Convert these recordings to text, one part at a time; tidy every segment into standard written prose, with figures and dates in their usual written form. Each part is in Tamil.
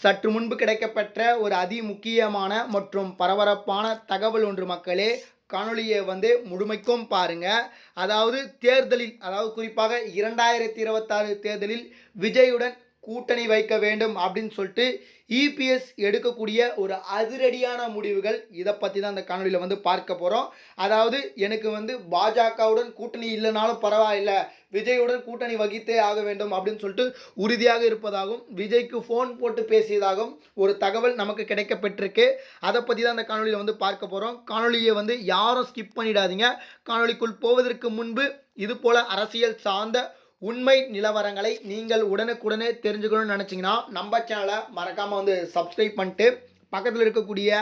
சற்று முன்பு கிடைக்கப்பெற்ற ஒரு முக்கியமான மற்றும் பரபரப்பான தகவல் ஒன்று மக்களே. காணொளியை முழுமைக்கும் பாருங்க. அதாவது தேர்தலில், அதாவது குறிப்பாக 2026 தேர்தலில் விஜயுடன் கூட்டணி வைக்க வேண்டும் அப்படின்னு சொல்லிட்டு இபிஎஸ் எடுக்கக்கூடிய ஒரு அதிரடியான முடிவுகள். இதை பற்றி தான் இந்த காணொலியில் பார்க்க போகிறோம். அதாவது எனக்கு பாஜகவுடன் கூட்டணி இல்லைனாலும் பரவாயில்லை, விஜயுடன் கூட்டணி வகித்தே ஆக வேண்டும் அப்படின்னு சொல்லிட்டு உறுதியாக இருப்பதாகவும் விஜய்க்கு ஃபோன் போட்டு பேசியதாகவும் ஒரு தகவல் நமக்கு கிடைக்கப்பெற்றிருக்கு. அதை பற்றி தான் இந்த காணொலியில் பார்க்க போகிறோம். காணொலியை யாரும் ஸ்கிப் பண்ணிடாதீங்க. காணொலிக்குள் போவதற்கு முன்பு இது போல அரசியல் சார்ந்த உண்மை நிலவரங்களை நீங்கள் உடனுக்குடனே தெரிஞ்சுக்கணும்னு நினச்சிங்கன்னா நம்ம சேனலை மறக்காமல் சப்ஸ்கிரைப் பண்ணிட்டு பக்கத்தில் இருக்கக்கூடிய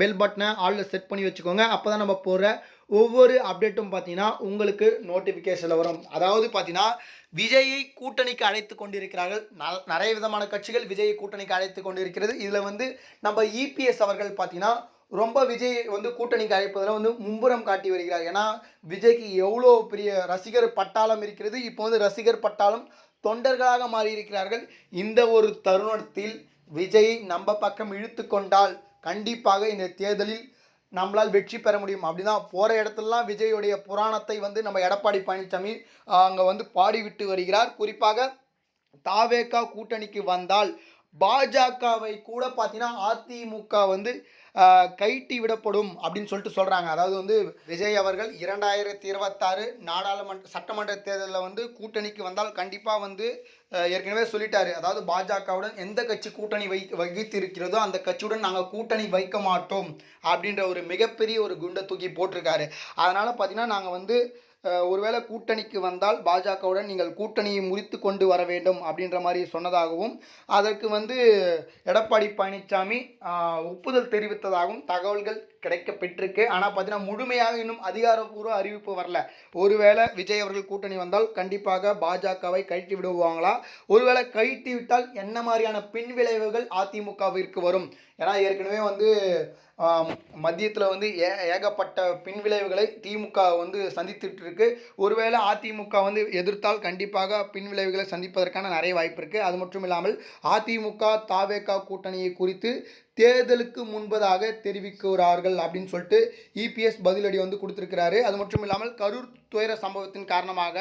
பெல் பட்டனை ஆலில் செட் பண்ணி வச்சுக்கோங்க. அப்போ தான் நம்ம போகிற ஒவ்வொரு அப்டேட்டும் பார்த்தீங்கன்னா உங்களுக்கு நோட்டிஃபிகேஷனில் வரும். அதாவது பார்த்தீங்கன்னா விஜயை கூட்டணிக்கு அழைத்து கொண்டிருக்கிறார்கள். நிறைய விதமான கட்சிகள் விஜயை கூட்டணிக்கு அழைத்து கொண்டிருக்கிறது. இதில் நம்ம இபிஎஸ் அவர்கள் பார்த்தீங்கன்னா ரொம்ப விஜய் கூட்டணிக்கு அழைப்பதில் மும்புறம் காட்டி வருகிறார். ஏன்னா விஜய்க்கு எவ்வளோ பெரிய ரசிகர் பட்டாளம் இருக்கிறது. இப்போ ரசிகர் பட்டாளம் தொண்டர்களாக மாறியிருக்கிறார்கள். இந்த ஒரு தருணத்தில் விஜயை நம்ம பக்கம் இழுத்து கொண்டால் கண்டிப்பாக இந்த தேர்தலில் நம்மளால் வெற்றி பெற முடியும். அப்படிதான் போகிற இடத்துலலாம் விஜயுடைய புராணத்தை நம்ம எடப்பாடி பழனிசாமி அங்கே பாடிவிட்டு வருகிறார். குறிப்பாக தாவேகா கூட்டணிக்கு வந்தால் பாஜகவை கூட பார்த்தீங்கன்னா அதிமுக கைட்டி விடப்படும் அப்படின்னு சொல்லிட்டு சொல்கிறாங்க. அதாவது விஜய் அவர்கள் 2026 நாடாளுமன்ற சட்டமன்ற தேர்தலில் கூட்டணிக்கு வந்தால் கண்டிப்பாக ஏற்கனவே சொல்லிட்டாரு. அதாவது பாஜகவுடன் எந்த கட்சி கூட்டணி வகித்து இருக்கிறதோ அந்த கட்சியுடன் நாங்கள் கூட்டணி வைக்க மாட்டோம் அப்படின்ற ஒரு மிகப்பெரிய ஒரு குண்டை தூக்கி போட்டிருக்காரு. அதனால் பார்த்தீங்கன்னா நாங்கள் ஒருவேளை கூட்டணிக்கு வந்தால் பாஜகவுடன் நீங்கள் கூட்டணியை முறித்து கொண்டு வர வேண்டும் அப்படின்ற மாதிரி சொன்னதாகவும் அதற்கு எடப்பாடி பழனிசாமி ஒப்புதல் தெரிவித்ததாகவும் தகவல்கள் கிடைக்கப்பெற்றிருக்கு. ஆனால் பார்த்தீங்கன்னா முழுமையாக இன்னும் அதிகாரப்பூர்வ அறிவிப்பு வரல. ஒருவேளை விஜய் அவர்கள் கூட்டணி வந்தால் கண்டிப்பாக பாஜகவை கழட்டி விடுவாங்களா, ஒருவேளை கழட்டி விட்டால் என்ன மாதிரியான பின் விளைவுகள் அதிமுகவிற்கு வரும்? ஏன்னா ஏற்கனவே மத்தியத்தில் ஏகப்பட்ட பின் விளைவுகளை திமுக சந்தித்துட்டு இருக்கு. ஒருவேளை அதிமுக எதிர்த்தால் கண்டிப்பாக பின் விளைவுகளை சந்திப்பதற்கான நிறைய வாய்ப்பு இருக்குது. அது மட்டும் இல்லாமல் அதிமுக தாவேகா கூட்டணியை குறித்து தேர்தலுக்கு முன்பதாக தெரிவிக்கிறார்கள் அப்படின்னு சொல்லிட்டு இபிஎஸ் பதிலடி கொடுத்துருக்கிறாரு. அது மட்டும் இல்லாமல் கரூர் துயர சம்பவத்தின் காரணமாக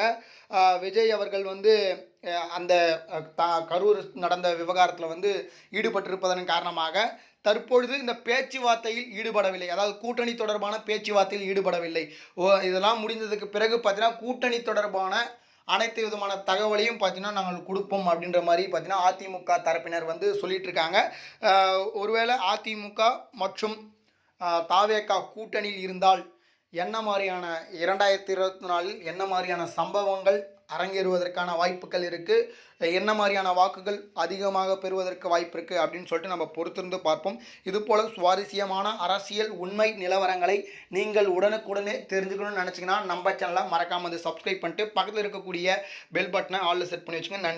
விஜய் அவர்கள் அந்த கரூர் நடந்த விவகாரத்தில் ஈடுபட்டிருப்பதன் காரணமாக தற்பொழுது இந்த பேச்சுவார்த்தையில் ஈடுபடவில்லை. அதாவது கூட்டணி தொடர்பான பேச்சுவார்த்தையில் ஈடுபடவில்லை. இதெல்லாம் முடிந்ததுக்கு பிறகு பார்த்தீங்கன்னா கூட்டணி தொடர்பான அனைத்து விதமான தகவலையும் பார்த்தீங்கன்னா நாங்கள் கொடுப்போம் அப்படின்ற மாதிரி பார்த்தீங்கன்னா அதிமுக தரப்பினர் சொல்லிட்டு இருக்காங்க. ஒருவேளை அதிமுக மற்றும் தாவேகா கூட்டணியில் இருந்தால் என்ன மாதிரியான 2024 என்ன மாதிரியான சம்பவங்கள் அரங்கேறுவதற்கான வாய்ப்புகள் இருக்குது, என்ன மாதிரியான வாக்குகள் அதிகமாக பெறுவதற்கு வாய்ப்பு இருக்குது அப்படின்னு சொல்லிட்டு நம்ம பொறுத்திருந்து பார்ப்போம். இதுபோல் சுவாரஸ்யமான அரசியல் உண்மை நிலவரங்களை நீங்கள் உடனுக்குடனே தெரிஞ்சுக்கணும்னு நினச்சிங்கன்னா நம்ம சேனலை மறக்காமல் சப்ஸ்கிரைப் பண்ணிட்டு பக்கத்தில் இருக்கக்கூடிய பெல் பட்டனை ஆலில் செட் பண்ணி வச்சுங்க. நன்றி.